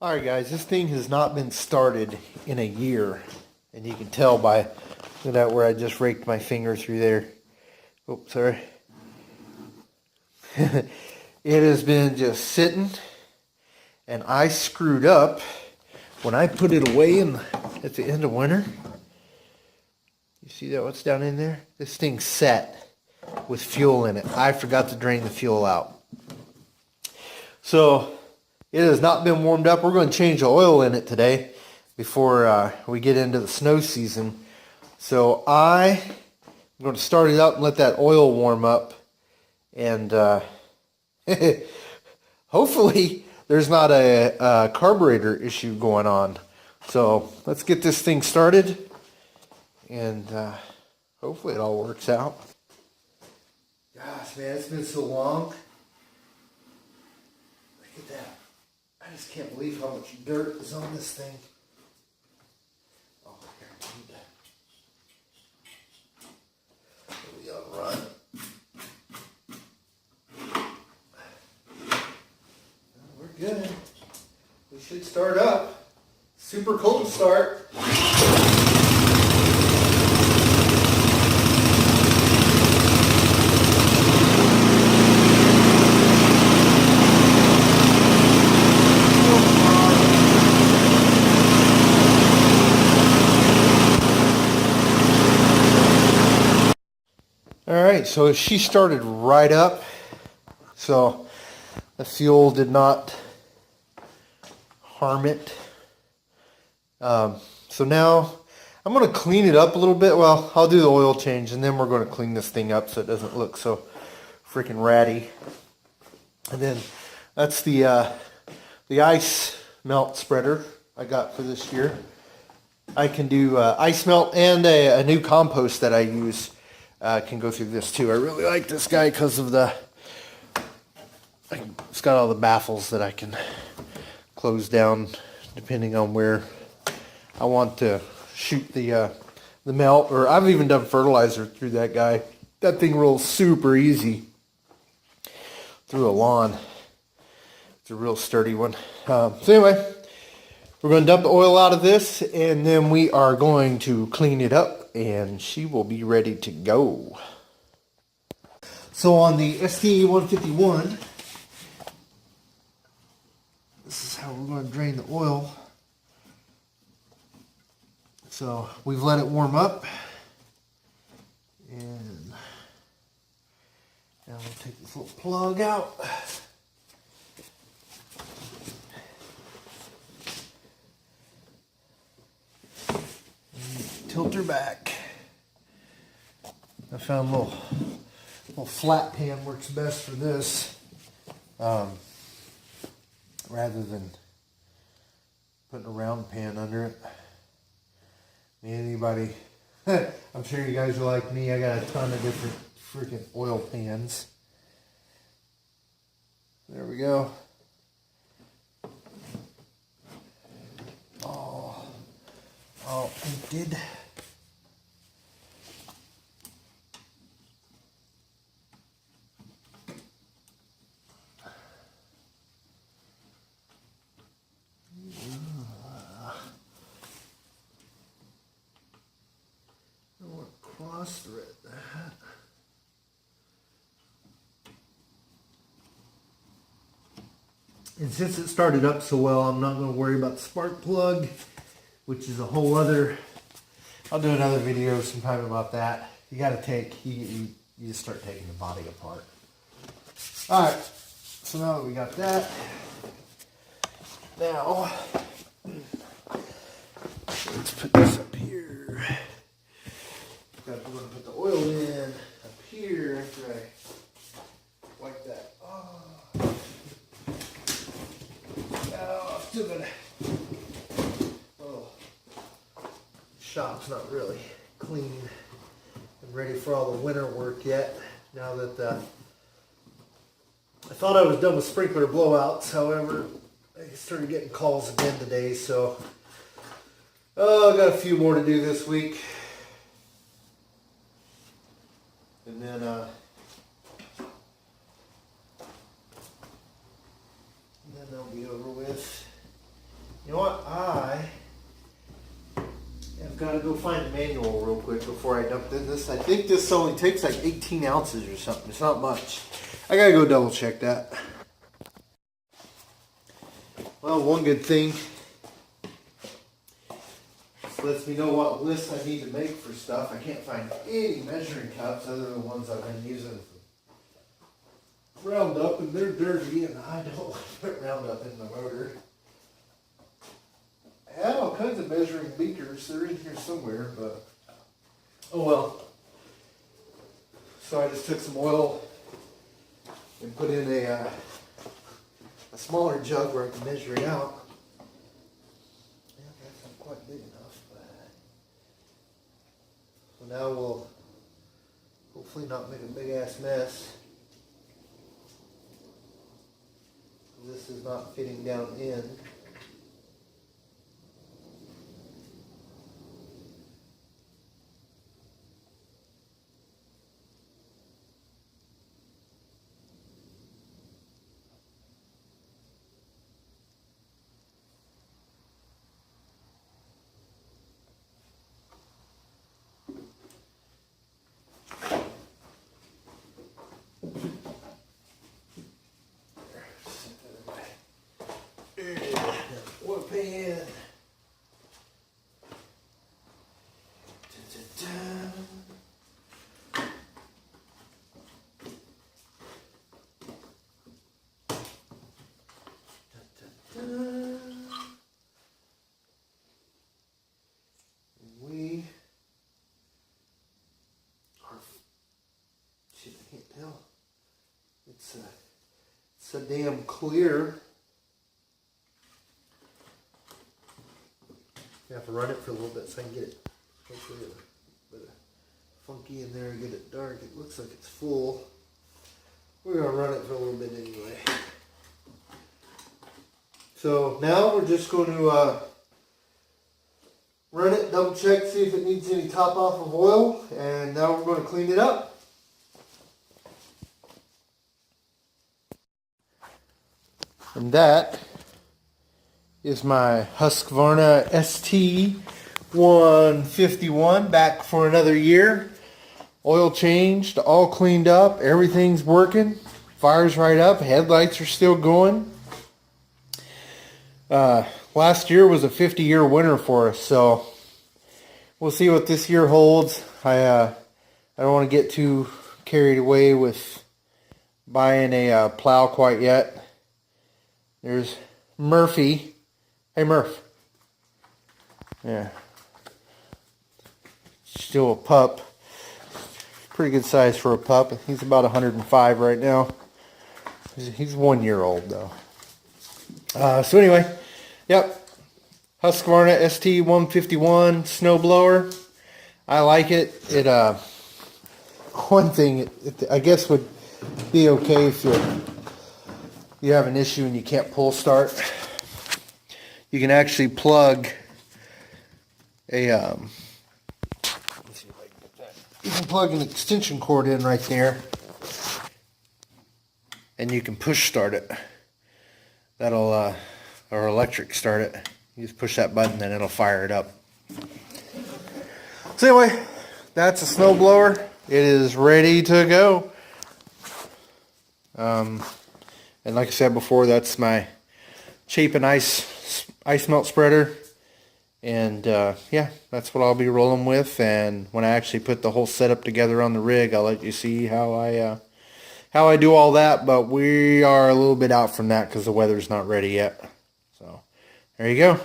Alright guys, this thing has not been started in a year. And you can tell by, look at that where I just raked my finger through there. Oops, sorry. It has been just sitting. And I screwed up when I put it away at the end of winter. You see that, what's down in there? This thing's set with fuel in it. I forgot to drain the fuel out. So it has not been warmed up. We're going to change the oil in it today before we get into the snow season. So I'm going to start it up and let that oil warm up. And hopefully there's not a carburetor issue going on. So let's get this thing started. And hopefully it all works out. Gosh, man, it's been so long. Look at that. I just can't believe how much dirt is on this thing. Oh, here, we gotta run. We're good. We should start up. Super cold start. Alright, so she started right up, so the fuel did not harm it. So now I'm going to clean it up a little bit. Well, I'll do the oil change and then we're going to clean this thing up so it doesn't look so freaking ratty. And then that's the ice melt spreader I got for this year. I can do ice melt, and a new compost that I use. Can go through this too. I really like this guy because of it's got all the baffles that I can close down depending on where I want to shoot the melt. Or I've even done fertilizer through that guy. That thing rolls super easy through a lawn. It's a real sturdy one. So anyway, we're going to dump the oil out of this, and then we are going to clean it up, and she will be ready to go. So on the ST151, this is how we're going to drain the oil. So we've let it warm up, and now we'll take this little plug out. Tilt her back. I found a little flat pan works best for this, rather than putting a round pan under it. Anybody, I'm sure you guys are like me. I got a ton of different freaking oil pans. There we go. All emptied. I want to cross thread that. And since it started up so well, I'm not going to worry about the spark plug, which is a whole other, I'll do another video sometime about that. You got to take, you just start taking the body apart. Alright, so now that we got that, now, let's put this up here. We're going to put the oil in up here after I wipe that off. Oh, I'm still going to, shop's not really clean and ready for all the winter work yet. Now that I thought I was done with sprinkler blowouts, however, I started getting calls again today, so I got a few more to do this week, and then they'll be over with. Gotta go find the manual real quick before I dump this. I think this only takes like 18 ounces or something. It's not much. I gotta go double check that. Well, one good thing, this lets me know what list I need to make for stuff. I can't find any measuring cups other than the ones I've been using for Roundup, and they're dirty, and I don't want to put Roundup in the motor. I have all kinds of measuring beakers. They're in here somewhere, but oh well. So I just took some oil and put in a smaller jug where I can measure it out. Yeah, that's not quite big enough. So now we'll hopefully not make a big ass mess. This is not fitting down in. Oil pan. We are, shit, I can't tell. It's so damn clear. I have to run it for a little bit so I can get it hopefully a bit funky in there and get it dark. It looks like it's full. We're going to run it for a little bit anyway. So now we're just going to run it, double check, see if it needs any top off of oil, and now we're going to clean it up. And that is my Husqvarna ST151 back for another year. Oil changed, all cleaned up, everything's working. Fire's right up, headlights are still going. Last year was a 50-year winter for us, so we'll see what this year holds. I don't want to get too carried away with buying a plow quite yet. There's Murphy. Hey Murph. Yeah. Still a pup. Pretty good size for a pup. He's about 105 right now. He's 1 year old though. So anyway, yep. Husqvarna ST151 Snow Blower. I like it. It one thing I guess would be okay if you have an issue and you can't pull start. You can actually plug a let's see if I can get that. You can plug an extension cord in right there, and you can push start it. That'll or electric start it. You just push that button, and it'll fire it up. So anyway, that's a snow blower. It is ready to go. And like I said before, that's my Chapin ice melt spreader, and yeah, that's what I'll be rolling with. And when I actually put the whole setup together on the rig, I'll let you see how I do all that. But we are a little bit out from that because the weather's not ready yet. So there you go.